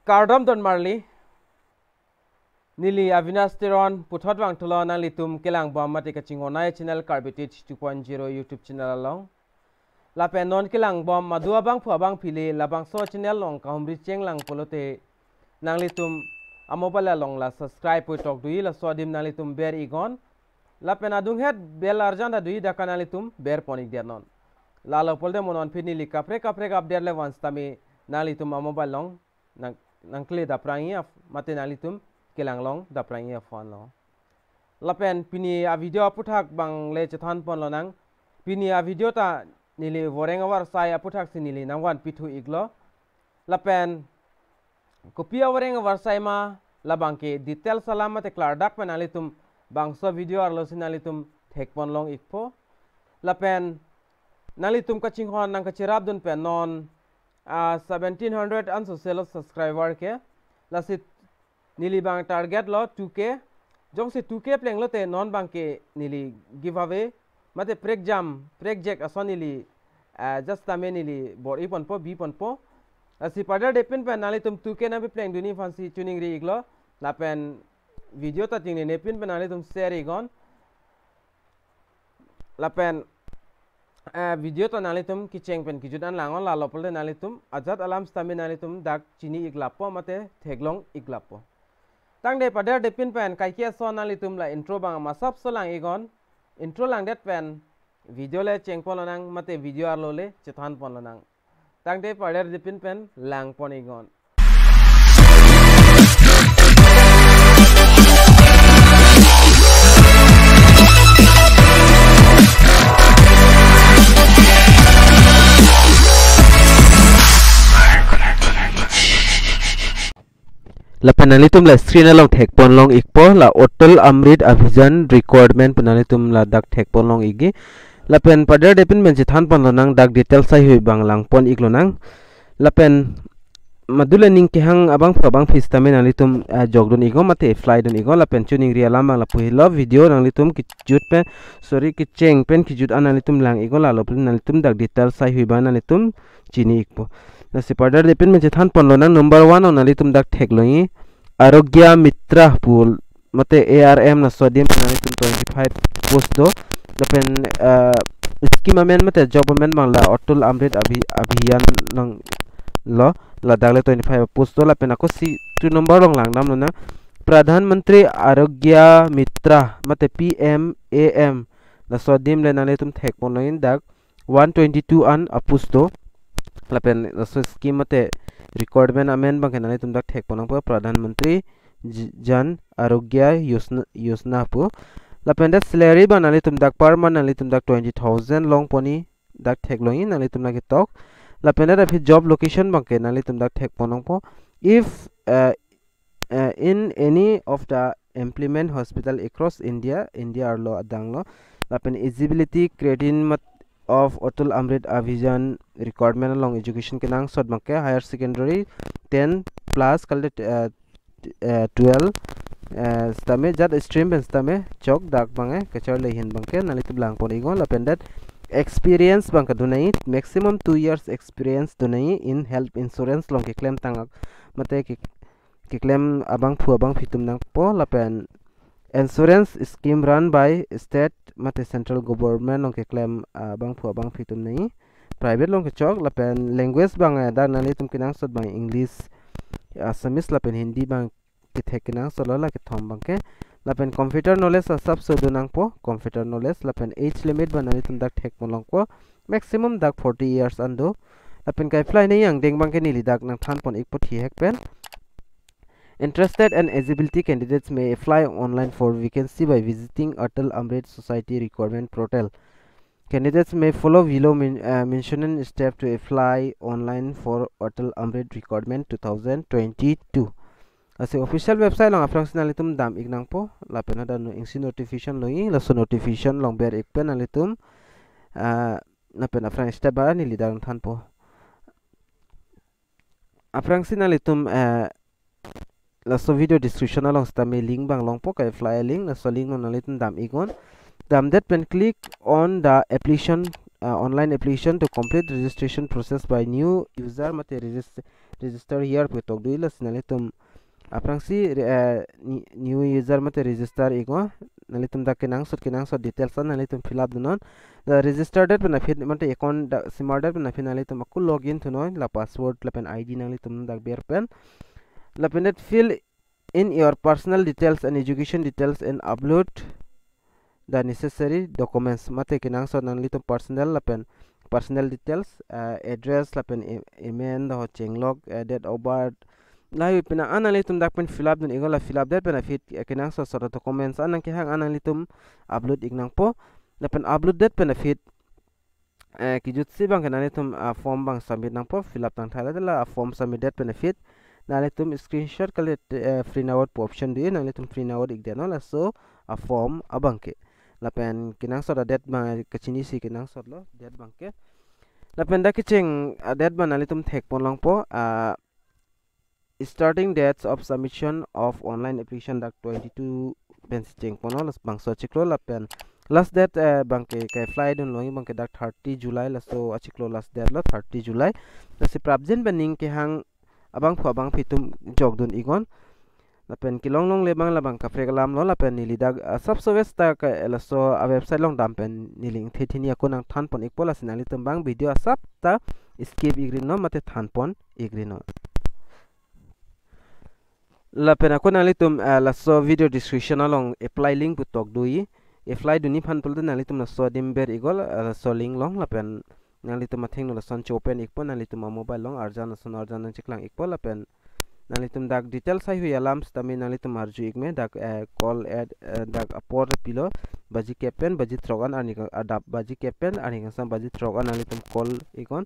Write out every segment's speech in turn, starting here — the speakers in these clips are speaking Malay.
Kardom don marli nili avinasteron puthot wang thulo nang litum kelang bom mate ka chingonai channel Karbi 2.0 YouTube channel along la penon kelang bom madua bang phu bang phile labangso channel long kahumri chenglang polote nang litum amobala long la subscribe pu tok dui la sodim nang litum ber igon la penadung het bel arjan da dui da kanal litum ber ponik dernon la lo polde monon pinili kapre gap der le once tami nang litum amobal long nang kle da prangi af mate nang litum kelang long da prangi af fon lo lapen pini a video aputhak bang le chethan pon lo nang pini a video ta nili voreng war sai aputhak sinili nangwan pithu iglo lapen kopia voreng war sai ma labang ke detail salama te klardak penalitum bangso video arlo sinalitum thekpon long ikpo lapen nalitum kaching hon nang kachirab dun pen non 1700 unsocial subscriber ke lasit nili bang target lo 2k jong se 2k pleng lo te non bang ke nili giveaway mate prek jack ason nili just tame nili bor ipon po bi pon po asi pada depend pen nali tum 2k na bi pleng duni fancy tuning ri iglo la pen video ta ting ne pin pen nali tum share igon la pen video to nalitum kicheng pen kijudan langon la lopol nalitum ajat alam stami nalitum dak chini iglapo mate theglong iglapo tang de pada de pin pen kai kia so nalitum la intro bang masap so lang igon intro lang det pen video le cheng pon nang mate video arlo le chethan pon nang tang de pada de pin pen lang pon igon la penalitum la screen along thekpon long ikpo la Atal Amrit Abhiyan Recruitment penalitum la dak thekpon long igi la pen pada depin men jithan pon nang dak detail sai hui bang lang pon iklo nang la pen madule ning kehang abang phabang fistame nalitum jogdon igo mate fly don igo la pen tuning ri alam la puhilo video nang litum ki jut pe sorry ki cheng pen ki jut analitum lang igo la lopin nalitum dak detail sai hui bang nalitum chini ikpo na separate depend me chethan pon lo nang number 1 on nalitum dak thekloi arogya mitra pool mate ARM na sodium nalitum 25 post do depen scheme amen mate job amen mangla Atal Amrit Abhiyan nang lo la dagle 25 post do la pen ako si 2 number long lang nam na pradhan mantri arogya mitra mate PMAM na sodium le nalitum thekpon loin dak 122 an apus do lapen so scheme mate recruitment amen bang kenani tum dak thek ponang po pradhan mantri jan arogya yosna po lapen that salary banali tum dak per month nali tum dak 20000 long poni dak thek loin nali tum dak tok lapen that job location bang kenali tum dak thek ponang po if in any of the employment hospital across India arlo adanglo lapen eligibility criteria of Atal Amrit Abhiyan Recruitment along education kenang sod bangke higher secondary 10 plus kalde 12 stame jat stream ben stame chok dak bange kachar le hin bangke nali tublang pon igon lapendat experience bangka dunai maximum 2 years experience dunai in health insurance long ke claim tangak mate ke claim abang phu abang fitum nang po lapen insurance scheme run by state mate central government long ke claim bang phu bang fitum nei private long ke chok lapen language bang da nali tum kinang sot bang english assamese lapen hindi bang ke thekinang solola ke thom bang ke lapen computer knowledge sab sodunang po computer knowledge lapen age limit ban nali tum dak thek molong po maximum dak 40 years ando lapen kai fly nei yang deng bang ke nili dak nang than pon ik po thi hek pen interested and eligibility candidates may apply online for vacancy by visiting Atal Amrit Society Recruitment Portal. Candidates may follow below mentioned steps to apply online for Atal Amrit Recruitment 2022. As official website long approximately dam ignang po la penada no ingsi notification loi la so notification long ber ek pen alitum na pen afrang step ba ni lidang than po afrang sinalitum la so video description along stame link bang long po kai fly link na so link no nalitum dam igon dam that pen click on the application online application to complete registration process by new user mate register here pu tok dui la sinali tum aprang si new user mate register ego nali tum dak kenang sot details an nali tum fill up dunon the registered date na fit mate account smart date na finali tum akul login thuno la password la pen id nali tum dak ber pen la pen fill in your personal details and education details and upload the necessary documents mate kenang sot nali tum personal la pen personal details address la pen email the chenglog date of birth lai pina anali tum dak pen fill up dun igola fill up that pen fit kenang sot documents anang ke hang anali tum upload ignang po la pen upload that pen fit kijut si bang kenali tum form bang submit nang po fill up tang thala la form submit that pen fit nali tum screenshot kale free now po option di nali tum free now ik den la so a form abang ke la pen kinang sot that bang kachini si kinang sot lo that bang ke la pen da kicheng that bang nali tum thek pon long po starting dates of submission of online application dak 22 pen cheng pono las bang so chiklo la pen last date bang ke fly dun loing bang ke dak 30 July la so achiklo last date lo 30 July la si prabjen ben ning ke hang abang phu abang phitum jog dun igon la pen kilong long le bang la bang ka fregalam lo la pen nili dak sub service ta ka la so a website long dam pen niling thethini akon ang than pon ikpola sinali tum bang video sap ta skip igrin no mate than pon igrin no la pena ko nali tum la so video description along apply link putok dui apply duni phan pul nali tum la so dimber igol la so link long la pen nali tum atheng la son open ikpo nali tum mobile long arjan son arjan chiklang ikpo la pen nali tum dak details sai hu alarms tami nali tum arju ikme dak call ad dak apor pilo baji kepen baji trogan ani adap baji kepen ani sam baji trogan nali tum call ikon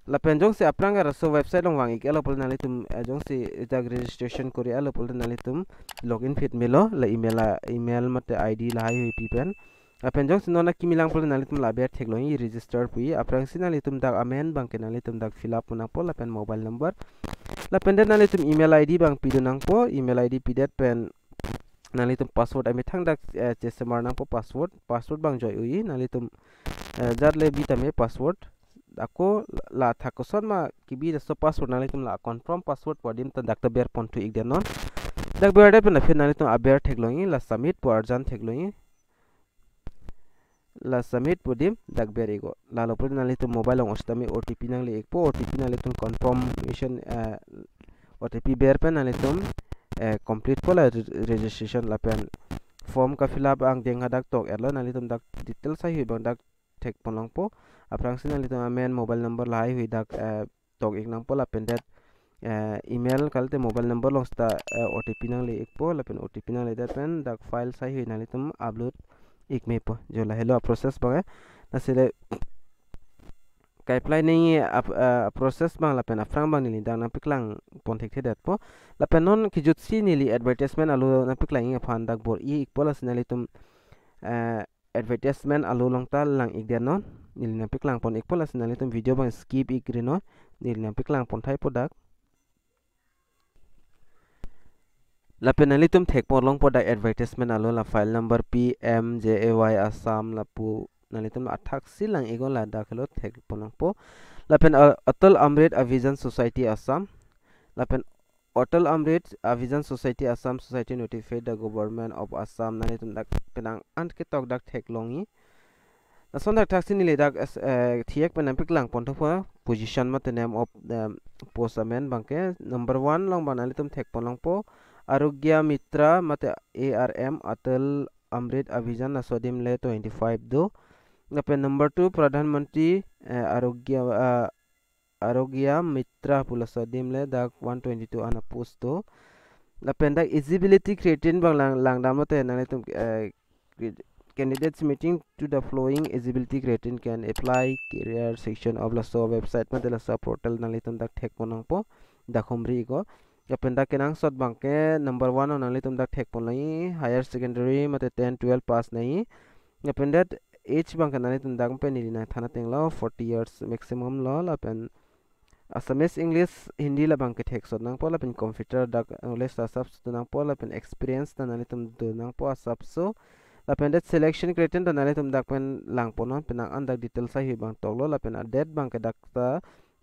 la pen jong se aprang ra so website long wang ikelo pol nali tum jong se dak registration kori alo pol nali tum login fit melo la email mate id la hai pi pen la pen jong se nona kimilang pol nali tum la ber thek loing register pui aprang sin nali tum dak amen bang ke nali tum dak fill up na pol la pen mobile number la pen den nali tum email id bang pi nang po email id pi det pen nali tum password ami thang dak chesemar nang po password bang joy ui nali tum jar le bi tame password ako la thakoson ma kibi so password nali tum la confirm password podim ta dak ber pon tu ik denon dak ber det na fin nali tum aber thekloing la submit po arjan thekloing la submit podim dak ber ego la lo pon nali tum mobile ong ostami otp nang le ekpo otp nali tum confirmation otp ber pen nali tum complete pola registration la pen form ka fill up ang deng hadak tok erlo nali tum dak details sai hi bang dak thek ponlong po aprang sinali tum amen mobile number lai hui dak tok ek nang pola pen dat email kalte mobile number long sta otp nang le ekpo la pen otp nang le dat pen dak file sai hui nali tum upload ek me po jola hello process bang na sele kai apply nei process bang la pen afrang bang nili dang na piklang pon thek the dat po la pen non kijut si nili advertisement alu na piklang phan dak bor e ekpola sinali tum advertisement alu long tal lang ik den non nil na piklang pon ekpola sinali tum video bang skip ik rino nil na piklang pon thai podak la penali tum thek pon long podak advertisement alu la file number pmjay assam la pu nali tum athak silang egon la dakhlo thek pon po la pen Atal Amrit Abhiyan Society Assam la pen Atal Amrit Abhiyan Society Assam society notified the government of Assam nani tum dak penang ant ke tok dak thek longi na son dak thak sinile dak thiek penam piklang pon thwa position mat name of the postman bangke number 1 long banali tum thek pon long po Arogya Mitra mate ARM Atal Amrit Abhiyan na sodim le 25 do na pen number 2 Pradhan Mantri Arogya Mitra pula sodim le dak 122 ana post do la pen dak eligibility criteria bang lang dam mate nani tum candidates meeting to the following eligibility criteria can apply career section of la so website mate la sa portal nali tum dak thek ponang po dakhomri go ya pen dak kenang sot bang ke number 1 nali tum dak thek pon lai higher secondary mate 10 12 pass nai ya pen that age bang kanani tum dak pen ni na thana teng lo 40 years maximum lo la pen Assamese English Hindi la bang ke thek sot nang po la pen computer dak knowledge sa sab nang po la pen experience ta nani tum do nang po asap so la pen det selection criteria ta nali tum dak pen lang ponon penang andak detail sai hi bang toklo la pen date bang ke dak ta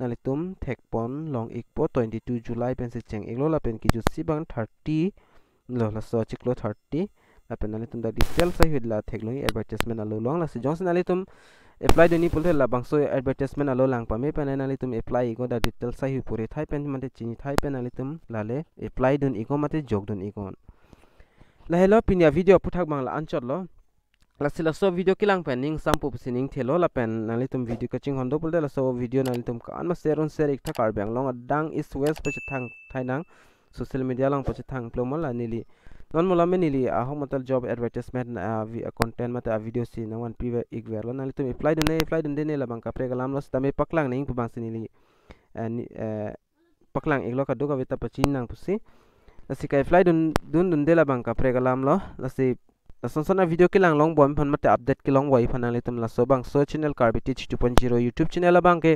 nali tum thek pon long ikpo 22 July pen se cheng iglo la pen ki ju si bang 30 lo la so chiklo 30 la pen nali tum dak detail sai hi la thek long advertisement alo long la si jong nali tum apply doni pulte la bangso advertisement alo lang pa me pen nali tum apply go da detail sai hi puri thai pen mate chini thai pen nali tum lale apply don iko mate jog don iko la hello pinya video puthak bang la anchot lo la sila so video kilang pen ning sampu sining thelo la pen nali tum video kaching hondo pulte la so video nali tum kan ma share on share ikta kar bang long dang is west pa thang thainang social media long pa thang plomal la nili non mola me nili a hong matal job advertisement content mata video si na one pre igwer lo nali tum apply don ne la bang ka pre galam lo sta me paklang ning pu bang sinili paklang iglo ka duga veta pachin nang pusi lasi kai fly dun de la bang ka pre galam lo lasi sonsona video kilang long bom phan mate update kilong wai phan ali tum la so bang so channel Karbi teach 2.0 YouTube channel la bang ke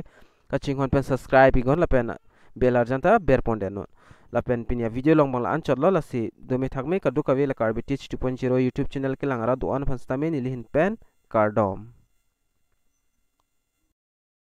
kaching hon pen subscribe igon la pen bell arjan ta ber ponde no la pen pinya video long bang la anchot lo lasi do me thak me ka du ka ve la Karbi teach 2.0 YouTube channel kilang ra do on phan sta me ni lihin pen Kardom